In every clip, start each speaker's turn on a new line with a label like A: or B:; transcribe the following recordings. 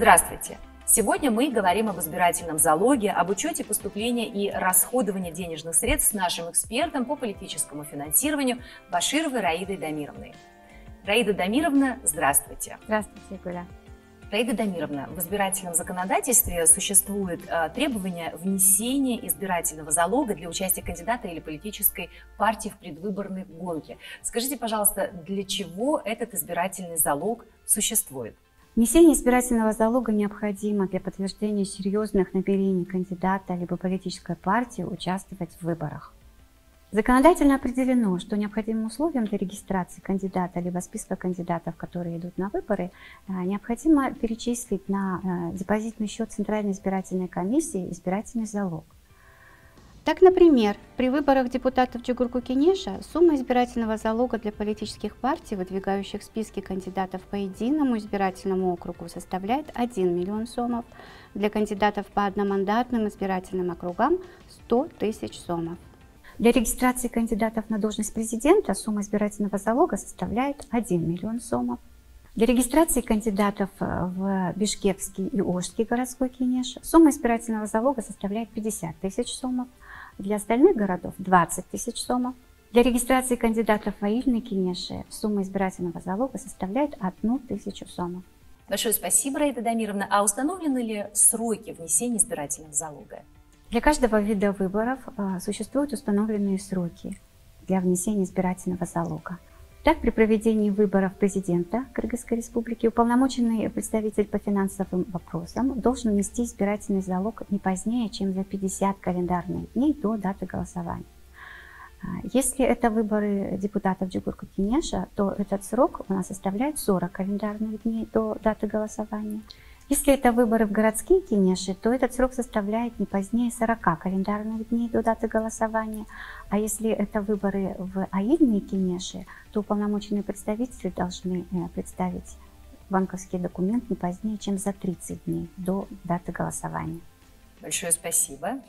A: Здравствуйте! Сегодня мы говорим об избирательном залоге, об учете поступления и расходования денежных средств с нашим экспертом по политическому финансированию Башировой Раидой Дамировной. Раида Дамировна, здравствуйте!
B: Здравствуйте, Гуля.
A: Раида Дамировна, в избирательном законодательстве существует требование внесения избирательного залога для участия кандидата или политической партии в предвыборной гонке. Скажите, пожалуйста, для чего этот избирательный залог существует?
B: Внесение избирательного залога необходимо для подтверждения серьезных намерений кандидата либо политической партии участвовать в выборах. Законодательно определено, что необходимым условием для регистрации кандидата либо списка кандидатов, которые идут на выборы, необходимо перечислить на депозитный счет Центральной избирательной комиссии избирательный залог. Так, например, при выборах депутатов Чугурку-Кенеша сумма избирательного залога для политических партий, выдвигающих списки кандидатов по единому избирательному округу, составляет 1 миллион сомов, для кандидатов по одномандатным избирательным округам – 100 тысяч сомов. Для регистрации кандидатов на должность президента сумма избирательного залога составляет 1 миллион сомов. Для регистрации кандидатов в Бишкекский и Ошский городской Кенеш сумма избирательного залога составляет 50 тысяч сомов. Для остальных городов 20 тысяч сомов. Для регистрации кандидатов в Аильный Кенеше сумма избирательного залога составляет 1 тысячу сомов.
A: Большое спасибо, Раида Дамировна. А установлены ли сроки внесения избирательного залога?
B: Для каждого вида выборов существуют установленные сроки для внесения избирательного залога. Так, при проведении выборов президента Кыргызской республики уполномоченный представитель по финансовым вопросам должен внести избирательный залог не позднее, чем за 50 календарных дней до даты голосования. Если это выборы депутатов Чугурку-Кенеша, то этот срок у нас составляет 40 календарных дней до даты голосования. Если это выборы в городские Кенеши, то этот срок составляет не позднее 40 календарных дней до даты голосования. А если это выборы в Аильные Кенеши, то уполномоченные представители должны представить банковский документ не позднее, чем за 30 дней до даты голосования.
A: Большое спасибо.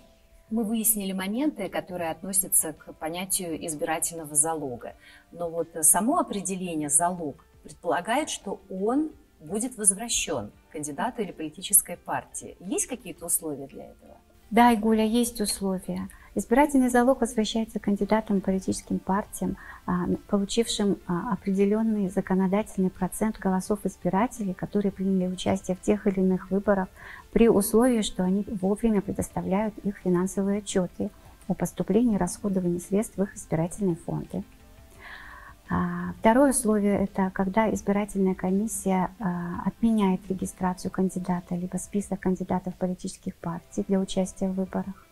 A: Мы выяснили моменты, которые относятся к понятию избирательного залога. Но вот само определение «залог» предполагает, что он будет возвращен кандидату или политической партии. Есть какие-то условия для этого?
B: Да, Игуля, есть условия. Избирательный залог возвращается кандидатам и политическим партиям, получившим определенный законодательный процент голосов избирателей, которые приняли участие в тех или иных выборах, при условии, что они вовремя предоставляют их финансовые отчеты о поступлении и расходовании средств в их избирательные фонды. Второе условие – это когда избирательная комиссия отменяет регистрацию кандидата либо список кандидатов политических партий для участия в выборах.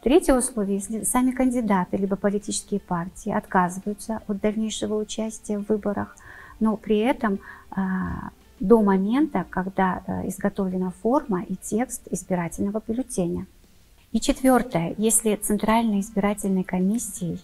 B: Третье условие – если сами кандидаты либо политические партии отказываются от дальнейшего участия в выборах, но при этом до момента, когда изготовлена форма и текст избирательного бюллетеня. И четвертое – если Центральной избирательной комиссией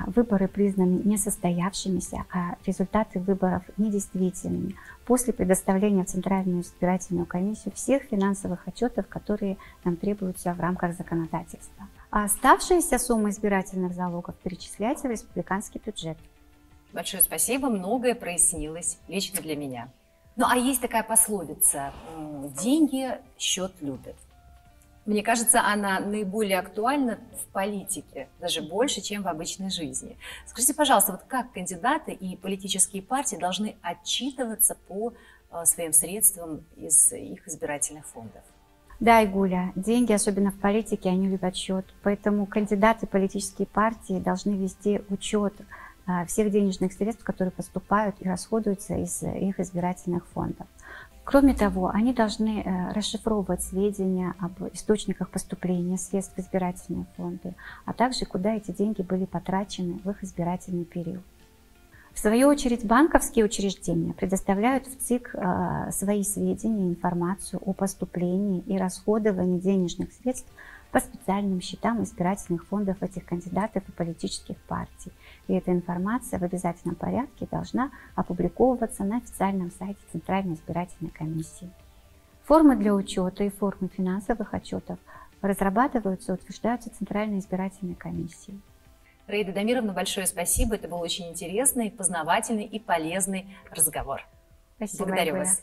B: выборы признаны несостоявшимися, а результаты выборов недействительными после предоставления в Центральную избирательную комиссию всех финансовых отчетов, которые нам требуются в рамках законодательства. А оставшиеся суммы избирательных залогов перечисляются в республиканский бюджет.
A: Большое спасибо, многое прояснилось лично для меня. Ну а есть такая пословица «деньги счет любят». Мне кажется, она наиболее актуальна в политике, даже больше, чем в обычной жизни. Скажите, пожалуйста, вот как кандидаты и политические партии должны отчитываться по своим средствам из их избирательных фондов?
B: Да, Игуля, деньги, особенно в политике, они любят счет. Поэтому кандидаты, политические партии должны вести учет всех денежных средств, которые поступают и расходуются из их избирательных фондов. Кроме того, они должны расшифровывать сведения об источниках поступления средств в избирательные фонды, а также куда эти деньги были потрачены в их избирательный период. В свою очередь, банковские учреждения предоставляют в ЦИК свои сведения, информацию о поступлении и расходовании денежных средств по специальным счетам избирательных фондов этих кандидатов и политических партий. И эта информация в обязательном порядке должна опубликовываться на официальном сайте Центральной избирательной комиссии. Формы для учета и формы финансовых отчетов разрабатываются и утверждаются Центральной избирательной комиссией.
A: Раида Дамировна, большое спасибо. Это был очень интересный, познавательный и полезный разговор.
B: Спасибо,
A: Благодарю
B: Игуля.
A: вас.